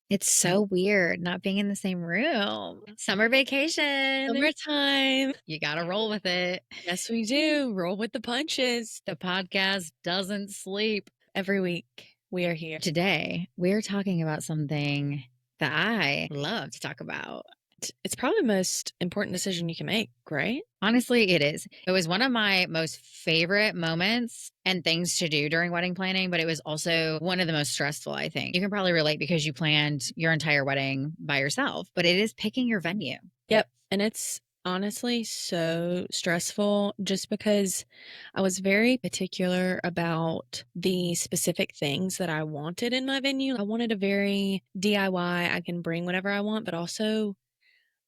It's so weird not being in the same room. Summer vacation. Summertime. You got to roll with it. Yes, we do. Roll with the punches. The podcast doesn't sleep. Every week we are here. Today, we're talking about something that I love to talk about. It's probably the most important decision you can make, right? Honestly, it is. It was one of my most favorite moments and things to do during wedding planning, but it was also one of the most stressful, I think. You can probably relate because you planned your entire wedding by yourself, but it is picking your venue. Yep. And it's honestly so stressful just because I was very particular about the specific things that I wanted in my venue. I wanted a very DIY, I can bring whatever I want, but also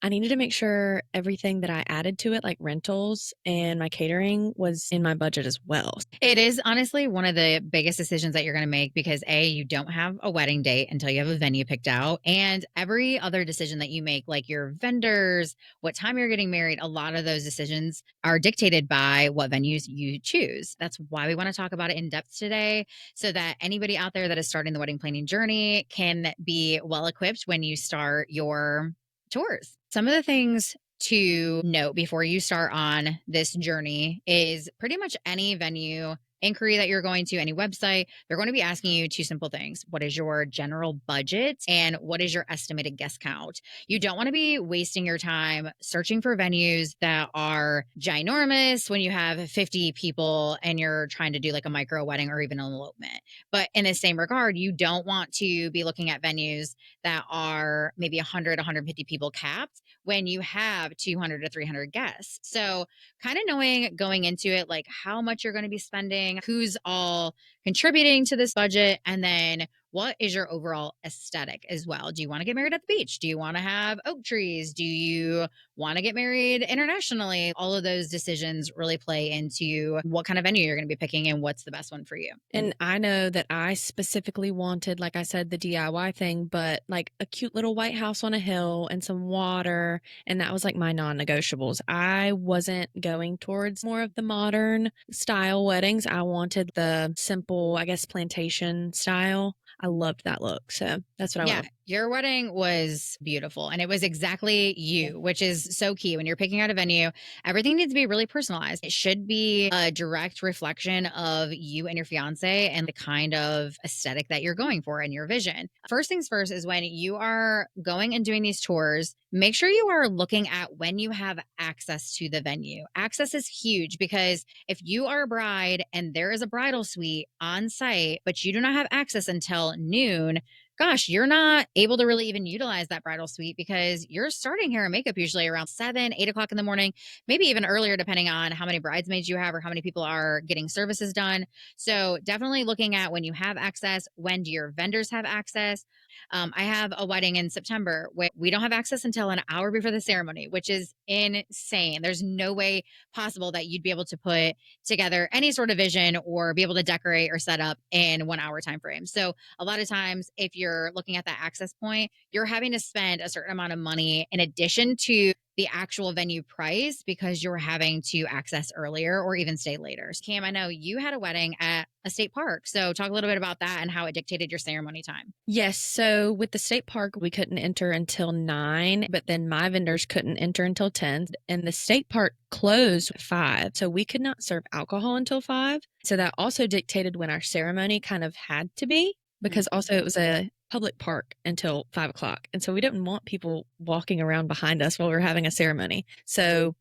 I needed to make sure everything that I added to it, like rentals and my catering, was in my budget as well. It is honestly one of the biggest decisions that you're going to make because A, you don't have a wedding date until you have a venue picked out. And every other decision that you make, like your vendors, what time you're getting married, a lot of those decisions are dictated by what venues you choose. That's why we want to talk about it in depth today so that anybody out there that is starting the wedding planning journey can be well equipped when you start your tours. Some of the things to note before you start on this journey is pretty much any venue inquiry that you're going to, any website, they're going to be asking you two simple things. What is your general budget and what is your estimated guest count? You don't want to be wasting your time searching for venues that are ginormous when you have 50 people and you're trying to do like a micro wedding or even an elopement. But in the same regard, you don't want to be looking at venues that are maybe 100, 150 people capped when you have 200 to 300 guests. So, kind of knowing going into it, like how much you're going to be spending, who's all contributing to this budget, and then what is your overall aesthetic as well? Do you want to get married at the beach? Do you want to have oak trees? Do you want to get married internationally? All of those decisions really play into what kind of venue you're going to be picking and what's the best one for you. And I know that I specifically wanted, like I said, the DIY thing, but like a cute little white house on a hill and some water. And that was like my non negotiables. I wasn't going towards more of the modern style weddings. I wanted the simple, I guess, plantation style. I loved that look. So that's what I went Yeah, with. your wedding was beautiful and it was exactly you, which is so key when you're picking out a venue. Everything needs to be really personalized. It should be a direct reflection of you and your fiance and the kind of aesthetic that you're going for and your vision. First things first is when you are going and doing these tours, make sure you are looking at when you have access to the venue. Access is huge because if you are a bride and there is a bridal suite on site, but you do not have access until noon, gosh, you're not able to really even utilize that bridal suite because you're starting hair and makeup usually around 7, 8 o'clock in the morning, maybe even earlier, depending on how many bridesmaids you have or how many people are getting services done. So, definitely looking at when you have access, when do your vendors have access? I have a wedding in September where we don't have access until an hour before the ceremony, which is insane. There's no way possible that you'd be able to put together any sort of vision or be able to decorate or set up in 1 hour time frame. So, a lot of times if you're looking at that access point, you're having to spend a certain amount of money in addition to the actual venue price because you're having to access earlier or even stay later. Cam, I know you had a wedding at a state park. So talk a little bit about that and how it dictated your ceremony time. Yes. So with the state park, we couldn't enter until 9, but then my vendors couldn't enter until 10. And the state park closed at 5. So we could not serve alcohol until 5. So that also dictated when our ceremony kind of had to be, because also it was a public park until 5 o'clock. And so we didn't want people walking around behind us while we were having a ceremony. So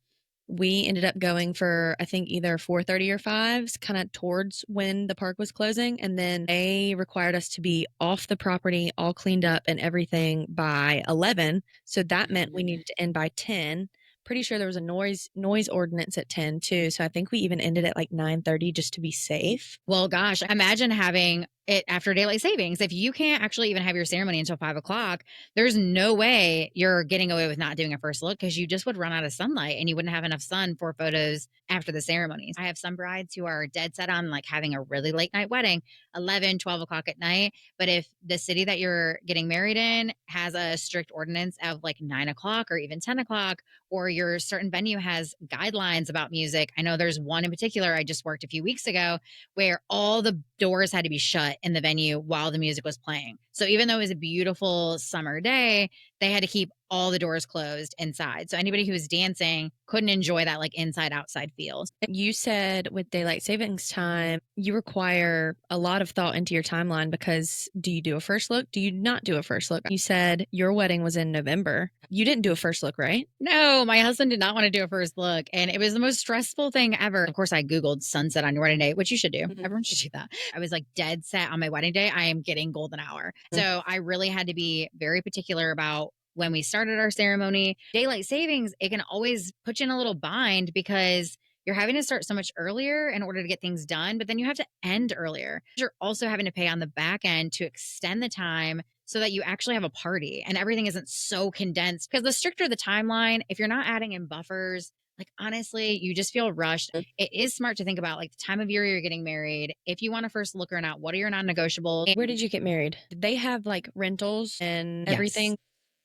we ended up going for, I think, either 4:30 or 5, kind of towards when the park was closing. And then they required us to be off the property, all cleaned up and everything by 11. So that meant we needed to end by 10. Pretty sure there was a noise ordinance at 10 too. So I think we even ended at like 9:30 just to be safe. Well, gosh, imagine having it after daylight savings. If you can't actually even have your ceremony until 5 o'clock, there's no way you're getting away with not doing a first look because you just would run out of sunlight and you wouldn't have enough sun for photos after the ceremonies. I have some brides who are dead set on like having a really late night wedding, 11, 12 o'clock at night. But if the city that you're getting married in has a strict ordinance of like 9 o'clock or even 10 o'clock, or your certain venue has guidelines about music. I know there's one in particular I just worked a few weeks ago where all the doors had to be shut sit in the venue while the music was playing. So even though it was a beautiful summer day, they had to keep all the doors closed inside. So anybody who was dancing couldn't enjoy that like inside outside feel. You said with daylight savings time, you require a lot of thought into your timeline because do you do a first look? Do you not do a first look? You said your wedding was in November. You didn't do a first look, right? No, my husband did not want to do a first look. And it was the most stressful thing ever. Of course, I Googled sunset on your wedding day, which you should do. Everyone should do that. I was like dead set on my wedding day. I am getting golden hour. So I really had to be very particular about when we started our ceremony. Daylight savings, it can always put you in a little bind because you're having to start so much earlier in order to get things done, but then you have to end earlier. You're also having to pay on the back end to extend the time so that you actually have a party and everything isn't so condensed. Because the stricter the timeline, if you're not adding in buffers, like honestly, you just feel rushed. It is smart to think about like the time of year you're getting married. If you want to first look or not, what are your non-negotiables? Where did you get married? Did they have like rentals and Yes. everything?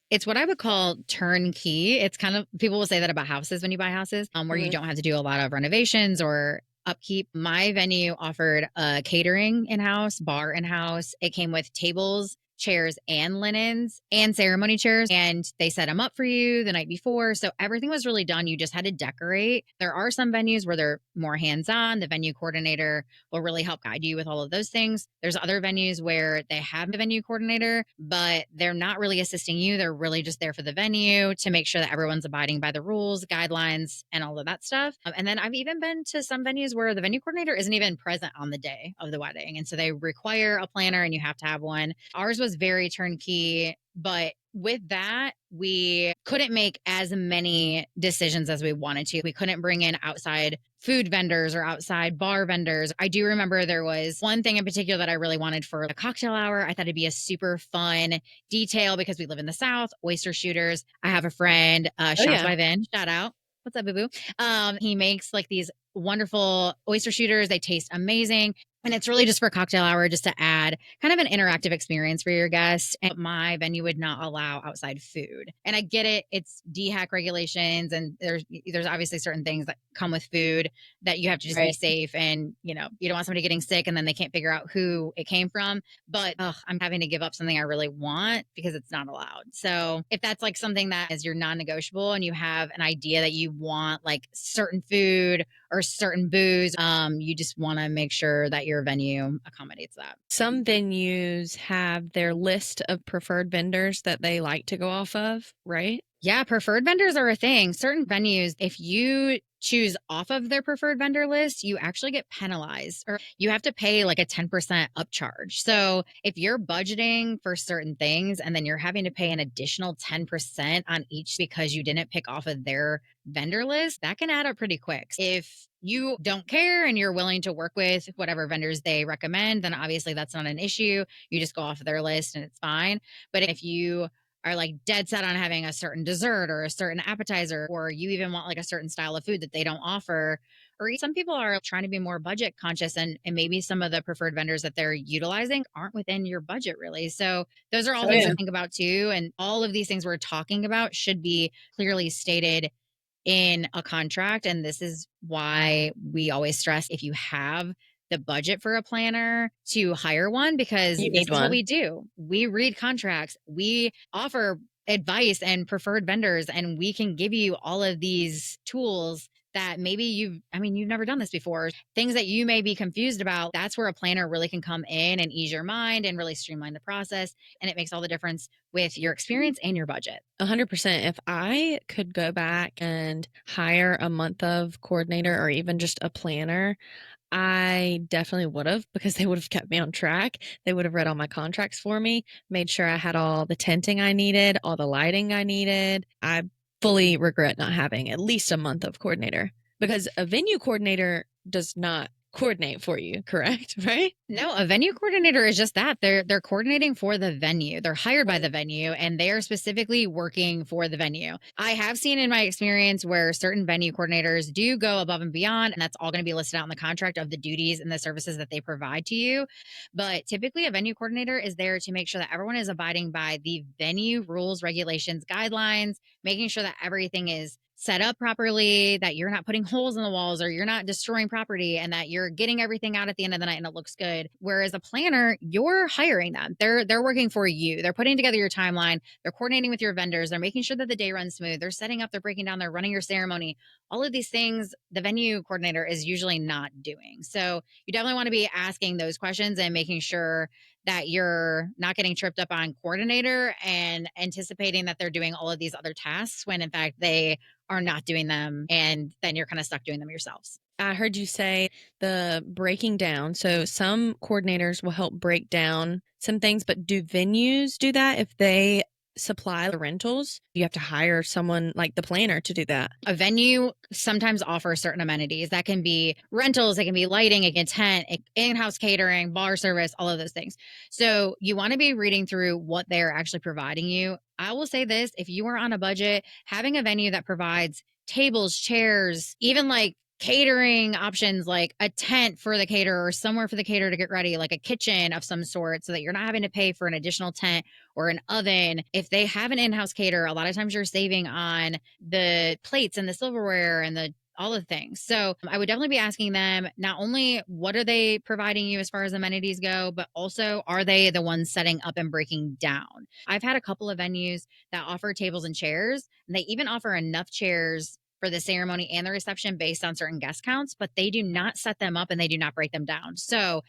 It's what I would call turnkey. It's kind of, people will say that about houses when you buy houses, where you don't have to do a lot of renovations or upkeep. My venue offered a catering in house, bar in house. It came with tables, chairs, and linens and ceremony chairs. And they set them up for you the night before. So everything was really done. You just had to decorate. There are some venues where they're more hands on. The venue coordinator will really help guide you with all of those things. There's other venues where they have a venue coordinator, but they're not really assisting you. They're really just there for the venue to make sure that everyone's abiding by the rules, guidelines, and all of that stuff. And then I've even been to some venues where the venue coordinator isn't even present on the day of the wedding. And so they require a planner and you have to have one. Ours was very turnkey, but with that, we couldn't make as many decisions as we wanted to. We couldn't bring in outside food vendors or outside bar vendors. I do remember there was one thing in particular that I really wanted for the cocktail hour. I thought it'd be a super fun detail because we live in the South, oyster shooters. I have a friend, Oh, Shots yeah. by Vin, shout out. What's up, boo boo? He makes like these wonderful oyster shooters. They taste amazing. And it's really just for cocktail hour, just to add kind of an interactive experience for your guests. And my venue would not allow outside food. And I get it. It's DHAC regulations. And there's obviously certain things that come with food that you have to just be Right. safe. And, you know, you don't want somebody getting sick and then they can't figure out who it came from. But I'm having to give up something I really want because it's not allowed. So if that's like something that is your non-negotiable and you have an idea that you want like certain food or certain booze, you just want to make sure that your venue accommodates that. Some venues have their list of preferred vendors that they like to go off of, right? Yeah, preferred vendors are a thing. Certain venues, if you choose off of their preferred vendor list, you actually get penalized or you have to pay like a 10% upcharge. So if you're budgeting for certain things and then you're having to pay an additional 10% on each because you didn't pick off of their vendor list, that can add up pretty quick. If you don't care and you're willing to work with whatever vendors they recommend, then obviously that's not an issue. You just go off of their list and it's fine. But if you are like dead set on having a certain dessert or a certain appetizer, or you even want like a certain style of food that they don't offer, or some people are trying to be more budget conscious and maybe some of the preferred vendors that they're utilizing aren't within your budget really. So those are all Oh, things yeah. to think about too. And all of these things we're talking about should be clearly stated in a contract. And this is why we always stress if you have the budget for a planner to hire one, because You this need is what one. we do. We read contracts, we offer advice and preferred vendors, and we can give you all of these tools that maybe you've never done this before. Things that you may be confused about, that's where a planner really can come in and ease your mind and really streamline the process. And it makes all the difference with your experience and your budget. 100%. If I could go back and hire a month of coordinator or even just a planner, I definitely would have because they would have kept me on track. They would have read all my contracts for me, made sure I had all the tenting I needed, all the lighting I needed. I fully regret not having at least a month of coordinator because a venue coordinator does not coordinate for you, correct? Right? No, a venue coordinator is just that. They're coordinating for the venue. They're hired by the venue and they are specifically working for the venue. I have seen in my experience where certain venue coordinators do go above and beyond, and that's all going to be listed out in the contract of the duties and the services that they provide to you. But typically a venue coordinator is there to make sure that everyone is abiding by the venue rules, regulations, guidelines, making sure that everything is set up properly, that you're not putting holes in the walls or you're not destroying property, and that you're getting everything out at the end of the night and it looks good. Whereas a planner, you're hiring them. They're working for you. They're putting together your timeline. They're coordinating with your vendors. They're making sure that the day runs smooth. They're setting up, they're breaking down, they're running your ceremony. All of these things the venue coordinator is usually not doing. So you definitely want to be asking those questions and making sure that you're not getting tripped up on coordinator and anticipating that they're doing all of these other tasks when in fact they are not doing them, and then you're kind of stuck doing them yourselves. I heard you say the breaking down. So some coordinators will help break down some things, but do venues do that if they supply the rentals? You have to hire someone like the planner to do that. A venue sometimes offers certain amenities that can be rentals, it can be lighting, it can tent, in-house catering, bar service, all of those things. So you want to be reading through what they're actually providing you. I will say this, if you are on a budget, having a venue that provides tables, chairs, even like catering options, like a tent for the caterer or somewhere for the caterer to get ready, like a kitchen of some sort, so that you're not having to pay for an additional tent or an oven. If they have an in-house caterer, a lot of times you're saving on the plates and the silverware and the all the things. So I would definitely be asking them not only what are they providing you as far as amenities go, but also are they the ones setting up and breaking down? I've had a couple of venues that offer tables and chairs, and they even offer enough chairs for the ceremony and the reception based on certain guest counts, but they do not set them up and they do not break them down. So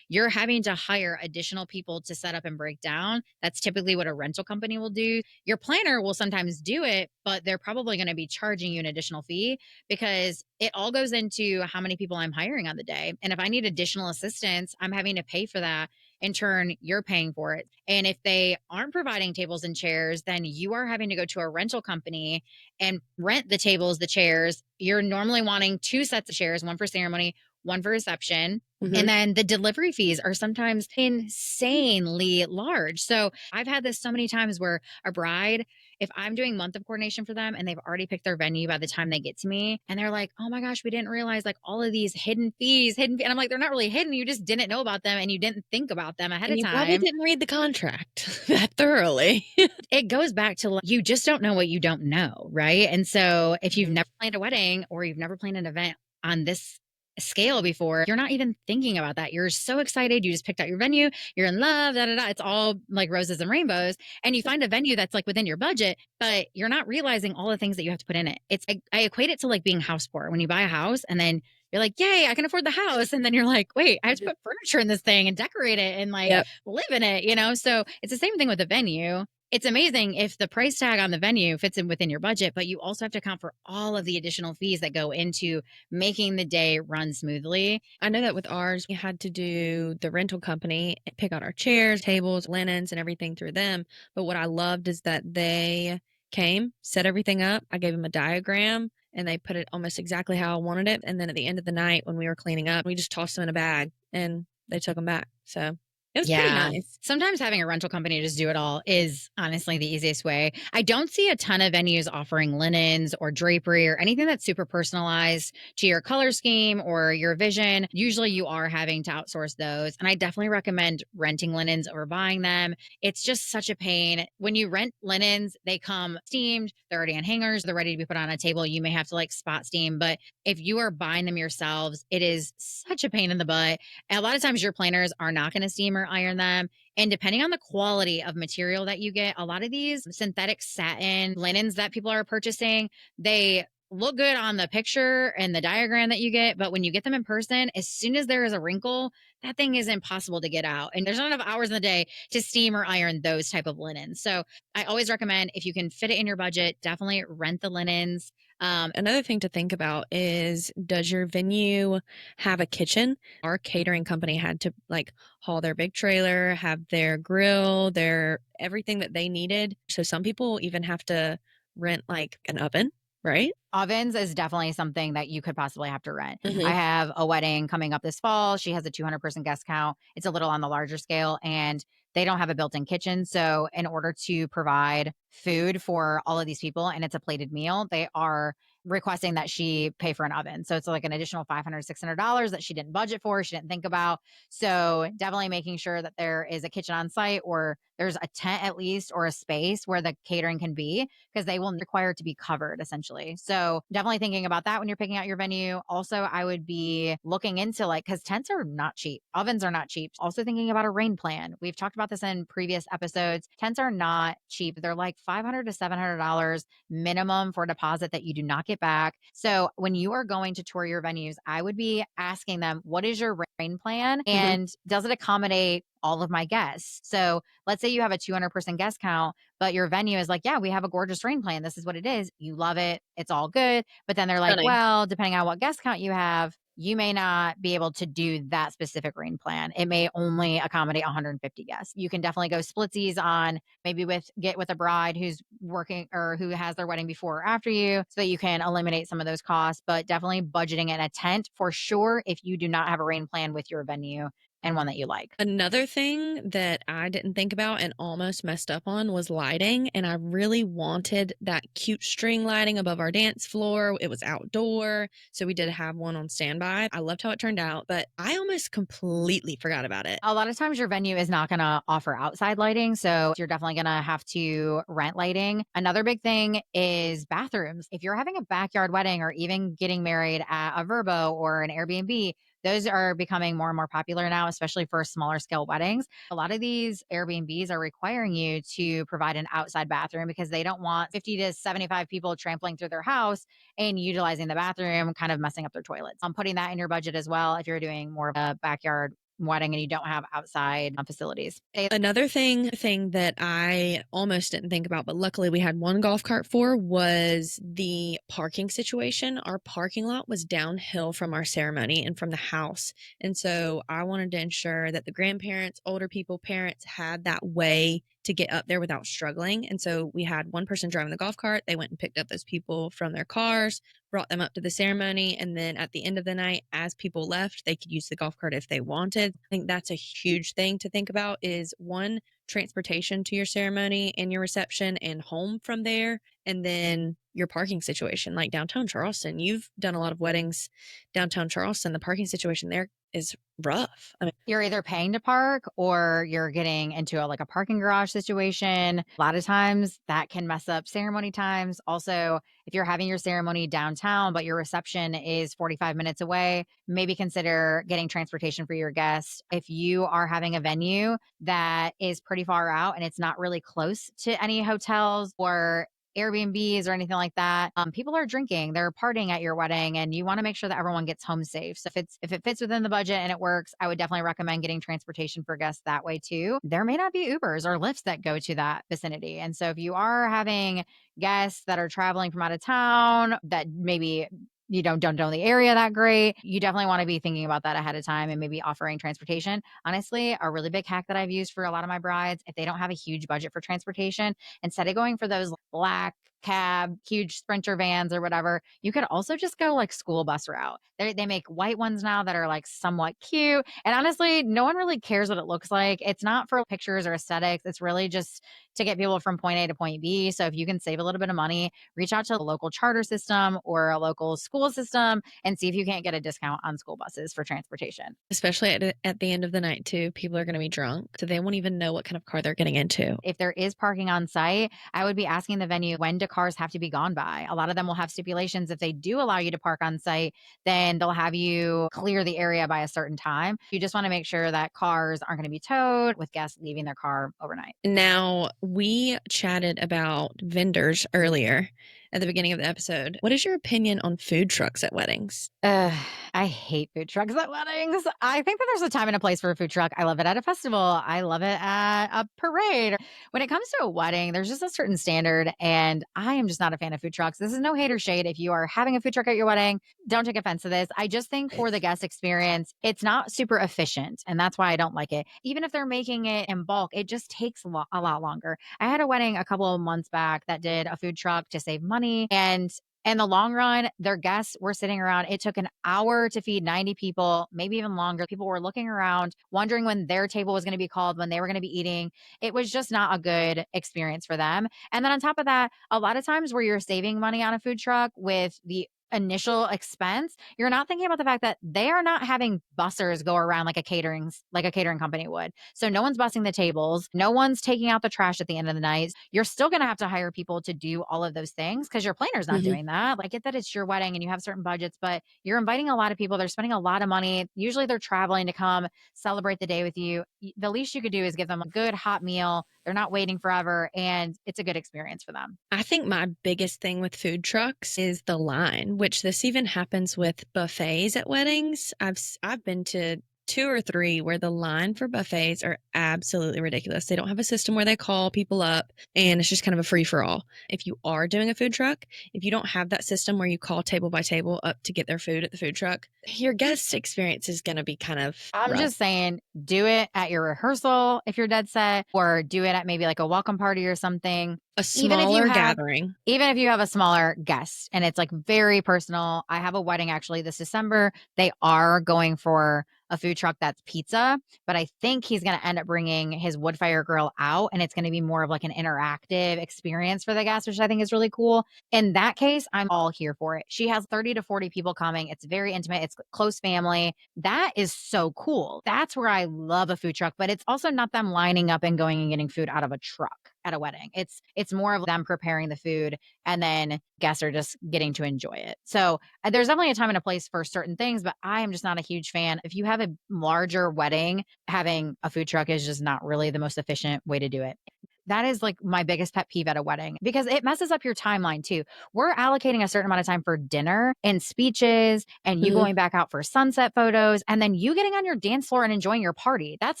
you're having to hire additional people to set up and break down. That's typically what a rental company will do. Your planner will sometimes do it, but they're probably going to be charging you an additional fee because it all goes into how many people I'm hiring on the day. And if I need additional assistance, I'm having to pay for that. In turn, you're paying for it. And if they aren't providing tables and chairs, then you are having to go to a rental company and rent the tables, the chairs. You're normally wanting two sets of chairs, one for ceremony, one for reception. Mm-hmm. And then the delivery fees are sometimes insanely large. So I've had this so many times where a bride, if I'm doing month of coordination for them and they've already picked their venue by the time they get to me, and they're like, oh my gosh, we didn't realize like all of these hidden fees, hidden. And I'm like, they're not really hidden. You just didn't know about them and you didn't think about them ahead And of you probably time. didn't read the contract that thoroughly. It goes back to like, you just don't know what you don't know. Right. And so if you've Mhm. never planned a wedding or you've never planned an event on this scale before, you're not even thinking about that. You're so excited. You just picked out your venue. You're in love. Da, da, da. It's all like roses and rainbows. And you find a venue that's like within your budget, but you're not realizing all the things that you have to put in it. It's I equate it to like being house poor. When you buy a house and then you're like, yay, I can afford the house. And then you're like, wait, I have to put furniture in this thing and decorate it and like Yep. live in it, you know? So it's the same thing with the venue. It's amazing if the price tag on the venue fits in within your budget, but you also have to account for all of the additional fees that go into making the day run smoothly. I know that with ours, we had to do the rental company, pick out our chairs, tables, linens, and everything through them. But what I loved is that they came, set everything up. I gave them a diagram and they put it almost exactly how I wanted it. And then at the end of the night, when we were cleaning up, we just tossed them in a bag and they took them back. So it was pretty Yeah. nice. Sometimes having a rental company just do it all is honestly the easiest way. I don't see a ton of venues offering linens or drapery or anything that's super personalized to your color scheme or your vision. Usually you are having to outsource those. And I definitely recommend renting linens over buying them. It's just such a pain. When you rent linens, they come steamed, they're already on hangers, they're ready to be put on a table. You may have to like spot steam, but if you are buying them yourselves, it is such a pain in the butt. And a lot of times your planners are not going to steam or iron them. And depending on the quality of material that you get, a lot of these synthetic satin linens that people are purchasing, they look good on the picture and the diagram that you get. But when you get them in person, as soon as there is a wrinkle, that thing is impossible to get out. And there's not enough hours in the day to steam or iron those type of linens. So I always recommend if you can fit it in your budget, definitely rent the linens. Another thing to think about is, does your venue have a kitchen? Our catering company had to like haul their big trailer, have their grill, their everything that they needed. So some people even have to rent like an oven, right? Ovens is definitely something that you could possibly have to rent. I Hmm. have a wedding coming up this fall. She has a 200-person guest count. It's a little on the larger scale and they don't have a built-in kitchen. So in order to provide food for all of these people and it's a plated meal, they are requesting that she pay for an oven. So it's like an additional $500, $600 that she didn't budget for, she didn't think about. So definitely making sure that there is a kitchen on site, or there's a tent at least, or a space where the catering can be, because they will require it to be covered essentially. So definitely thinking about that when you're picking out your venue. Also, I would be looking into like, because tents are not cheap, ovens are not cheap. Also thinking about a rain plan. We've talked about this in previous episodes. Tents are not cheap. They're like $500 to $700 minimum for a deposit that you do not get back. So when you are going to tour your venues, I would be asking them, what is your rain plan? Mhm. And does it accommodate all of my guests? So let's say you have a 200-person guest count, but your venue is like, yeah, we have a gorgeous rain plan. This is what it is. You love it. It's all good. But then they're like, Stunning. well, depending on what guest count you have, you may not be able to do that specific rain plan. It may only accommodate 150 guests. You can definitely go splitsies on, maybe get with a bride who's working or who has their wedding before or after you, so that you can eliminate some of those costs. But definitely budgeting in a tent for sure if you do not have a rain plan with your venue and one that you like. Another thing that I didn't think about and almost messed up on was lighting. And I really wanted that cute string lighting above our dance floor. It was outdoor, so we did have one on standby. I loved how it turned out, but I almost completely forgot about it. A lot of times your venue is not going to offer outside lighting. So you're definitely going to have to rent lighting. Another big thing is bathrooms. If you're having a backyard wedding or even getting married at a Verbo or an Airbnb, those are becoming more and more popular now, especially for smaller scale weddings. A lot of these Airbnbs are requiring you to provide an outside bathroom because they don't want 50 to 75 people trampling through their house and utilizing the bathroom, kind of messing up their toilets. I'm putting that in your budget as well if you're doing more of a backyard wedding and you don't have outside facilities. Another thing that I almost didn't think about, but luckily we had one golf cart for, was the parking situation. Our parking lot was downhill from our ceremony and from the house. And so I wanted to ensure that the grandparents, older people, parents had that way to get up there without struggling. And so we had one person driving the golf cart. They went and picked up those people from their cars, brought them up to the ceremony. And then at the end of the night, as people left, they could use the golf cart if they wanted. I think that's a huge thing to think about, is one, transportation to your ceremony and your reception and home from there. And then your parking situation, like downtown Charleston. You've done a lot of weddings downtown Charleston. The parking situation there is rough. I mean, You're either paying to park or you're getting into like a parking garage situation. A lot of times that can mess up ceremony times. Also, if you're having your ceremony downtown, but your reception is 45 minutes away, maybe consider getting transportation for your guests. If you are having a venue that is pretty far out and it's not really close to any hotels or Airbnbs or anything like that, people are drinking, they're partying at your wedding, and you want to make sure that everyone gets home safe. So if it fits within the budget and it works, I would definitely recommend getting transportation for guests that way too. There may not be Ubers or Lyfts that go to that vicinity, and so if you are having guests that are traveling from out of town that maybe you don't know the area that great, you definitely want to be thinking about that ahead of time and maybe offering transportation. Honestly, a really big hack that I've used for a lot of my brides, if they don't have a huge budget for transportation, instead of going for those black cab, huge sprinter vans or whatever, you could also just go like school bus route. They make white ones now that are like somewhat cute. And honestly, no one really cares what it looks like. It's not for pictures or aesthetics. It's really just to get people from point A to point B. So if you can save a little bit of money, reach out to a local charter system or a local school system and see if you can't get a discount on school buses for transportation. especially at the end of the night too, people are going to be drunk, so they won't even know what kind of car they're getting into. If there is parking on site, I would be asking the venue, when do cars have to be gone by? A lot of them will have stipulations. If they do allow you to park on site, then they'll have you clear the area by a certain time. You just want to make sure that cars aren't going to be towed with guests leaving their car overnight. Now, we chatted about vendors earlier at the beginning of the episode. What is your opinion on food trucks at weddings? I hate food trucks at weddings. I think that there's a time and a place for a food truck. I love it at a festival. I love it at a parade. When it comes to a wedding, there's just a certain standard, and I am just not a fan of food trucks. This is no hate or shade. If you are having a food truck at your wedding, don't take offense to this. I just think for the guest experience, it's not super efficient, and that's why I don't like it. Even if they're making it in bulk, it just takes a lot longer. I had a wedding a couple of months back that did a food truck to save money money. And in the long run, their guests were sitting around. It took an hour to feed 90 people, maybe even longer. People were looking around, wondering when their table was going to be called, when they were going to be eating. It was just not a good experience for them. And then on top of that, a lot of times where you're saving money on a food truck with the initial expense, you're not thinking about the fact that they are not having bussers go around like a catering company would. So no one's bussing the tables, no one's taking out the trash at the end of the night. You're still going to have to hire people to do all of those things because your planner's not Mhm. doing that. Like, I get that it's your wedding and you have certain budgets, but you're inviting a lot of people. They're spending a lot of money. Usually they're traveling to come celebrate the day with you. The least you could do is give them a good hot meal. They're not waiting forever, and it's a good experience for them. I think my biggest thing with food trucks is the line, which this even happens with buffets at weddings. I've been to 2 or 3 where the line for buffets are absolutely ridiculous. They don't have a system where they call people up, and it's just kind of a free for all. If you are doing a food truck, if you don't have that system where you call table by table up to get their food at the food truck, your guest experience is going to be kind of I'm rough. just saying, do it at your rehearsal if you're dead set, or do it at maybe like a welcome party or something. A Even if you smaller have gathering. even if you have a smaller guest and it's like very personal. I have a wedding actually this December. They are going for a food truck that's pizza, but I think he's going to end up bringing his wood fire grill out, and it's going to be more of like an interactive experience for the guests, which I think is really cool. In that case, I'm all here for it. She has 30 to 40 people coming. It's very intimate. It's close family. That is so cool. That's where I love a food truck, but it's also not them lining up and going and getting food out of a truck at a wedding. It's more of them preparing the food and then guests are just getting to enjoy it. So there's definitely a time and a place for certain things, but I am just not a huge fan. If you have a larger wedding, having a food truck is just not really the most efficient way to do it. That is like my biggest pet peeve at a wedding because it messes up your timeline too. We're allocating a certain amount of time for dinner and speeches and you Mhm. going back out for sunset photos and then you getting on your dance floor and enjoying your party. That's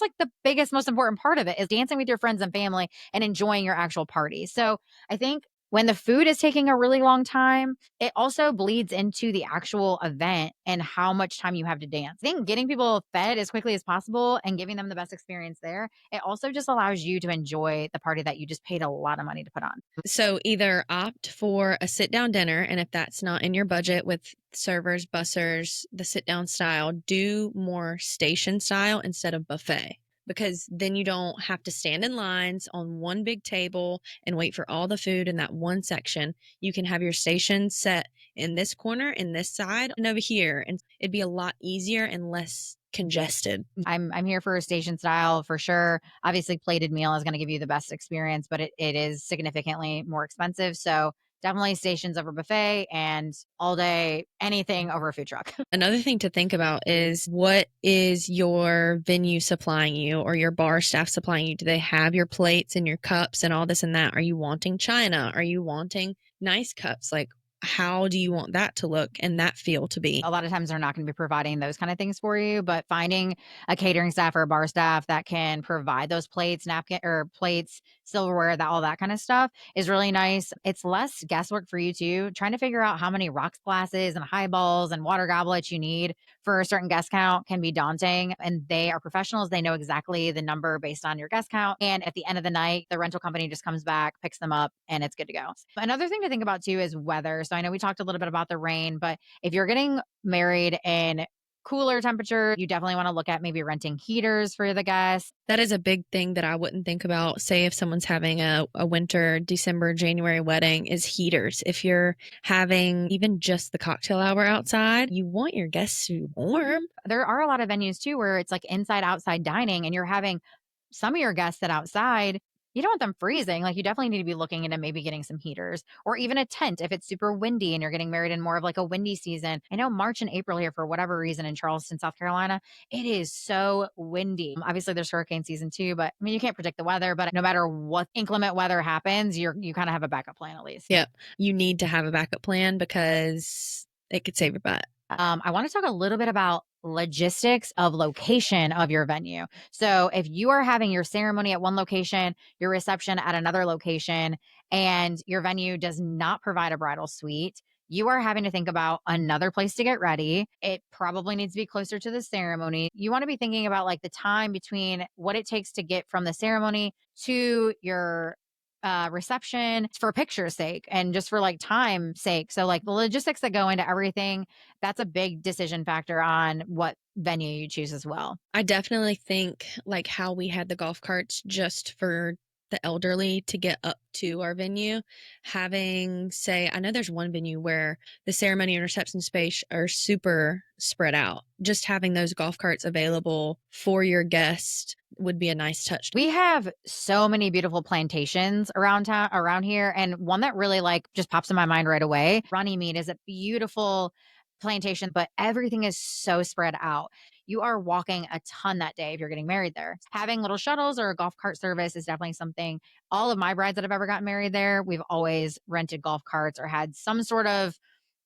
like the biggest, most important part of it is dancing with your friends and family and enjoying your actual party. So I think when the food is taking a really long time, it also bleeds into the actual event and how much time you have to dance. I think getting people fed as quickly as possible and giving them the best experience there, it also just allows you to enjoy the party that you just paid a lot of money to put on. So either opt for a sit down dinner, and if that's not in your budget with servers, bussers, the sit down style, do more station style instead of buffet. Because then you don't have to stand in lines on one big table and wait for all the food in that one section. You can have your station set in this corner, in this side, and over here. And it'd be a lot easier and less congested. I'm here for a station style for sure. Obviously, plated meal is going to give you the best experience, but it is significantly more expensive. So definitely stations over buffet and all day anything over a food truck. Another thing to think about is what is your venue supplying you or your bar staff supplying you? Do they have your plates and your cups and all this and that? Are you wanting china? Are you wanting nice cups? Like, how do you want that to look and that feel to be? A lot of times they're not going to be providing those kind of things for you, but finding a catering staff or a bar staff that can provide those plates, napkin or plates, silverware, that all that kind of stuff is really nice. It's less guesswork for you too. Trying to figure out how many rocks glasses and highballs and water goblets you need for a certain guest count can be daunting. And they are professionals. They know exactly the number based on your guest count. And at the end of the night, the rental company just comes back, picks them up, and it's good to go. Another thing to think about too is weather. So I know we talked a little bit about the rain, but if you're getting married in cooler temperature, you definitely want to look at maybe renting heaters for the guests. That is a big thing that I wouldn't think about. Say, if someone's having a winter, December, January wedding, is heaters. If you're having even just the cocktail hour outside, you want your guests to be warm. There are a lot of venues too where it's like inside outside dining and you're having some of your guests sit outside. You don't want them freezing. Like, you definitely need to be looking into maybe getting some heaters or even a tent if it's super windy and you're getting married in more of like a windy season. I know March and April here, for whatever reason, in Charleston, South Carolina, it is so windy. Obviously there's hurricane season too, but I mean, you can't predict the weather, but no matter what inclement weather happens, you kind of have a backup plan at least. Yep. You need to have a backup plan because it could save your butt. I want to talk a little bit about logistics of location of your venue. So, if you are having your ceremony at one location, your reception at another location, and your venue does not provide a bridal suite, you are having to think about another place to get ready. It probably needs to be closer to the ceremony. You want to be thinking about like the time between what it takes to get from the ceremony to your reception for picture's sake and just for like time sake. So like the logistics that go into everything, that's a big decision factor on what venue you choose as well. I definitely think like how we had the golf carts just for the elderly to get up to our venue, having, say, I know there's one venue where the ceremony and reception space are super spread out. Just having those golf carts available for your guest would be a nice touch. We have so many beautiful plantations around town, around here, and one that really like just pops in my mind right away. Runnymede is a beautiful plantation, but everything is so spread out. You are walking a ton that day if you're getting married there. Having little shuttles or a golf cart service is definitely something. All of my brides that have ever gotten married there, we've always rented golf carts or had some sort of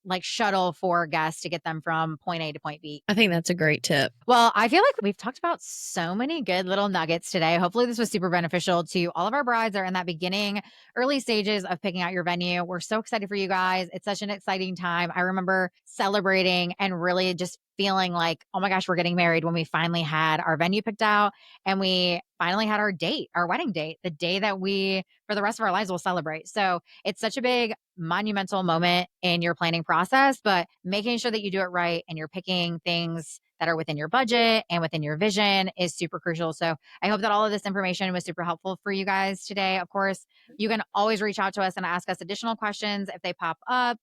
like shuttle for guests to get them from point A to point B. I think that's a great tip. Well, I feel like we've talked about so many good little nuggets today. Hopefully, this was super beneficial to all of our brides that are in that beginning, early stages of picking out your venue. We're so excited for you guys. It's such an exciting time. I remember celebrating and really just feeling like, oh my gosh, we're getting married when we finally had our venue picked out and we finally had our date, our wedding date, the day that we, for the rest of our lives, will celebrate. So it's such a big monumental moment in your planning process, but making sure that you do it right and you're picking things that are within your budget and within your vision is super crucial. So I hope that all of this information was super helpful for you guys today. Of course, you can always reach out to us and ask us additional questions if they pop up.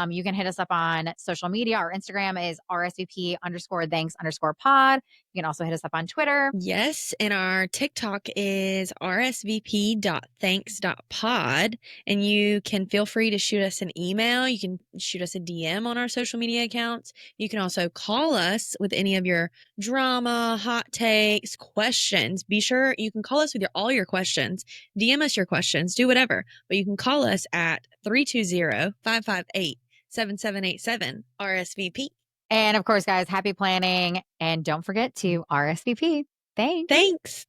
You can hit us up on social media. Our Instagram is RSVP_thanks_pod. You can also hit us up on Twitter. Yes, and our TikTok is rsvp.thanks.pod, and you can feel free to shoot us an email. You can shoot us a DM on our social media accounts. You can also call us with any of your drama, hot takes, questions. Be sure you can call us with all your questions. DM us your questions, do whatever, but you can call us at 320-558-7787 RSVP. And of course, guys, happy planning and don't forget to RSVP. Thanks. Thanks.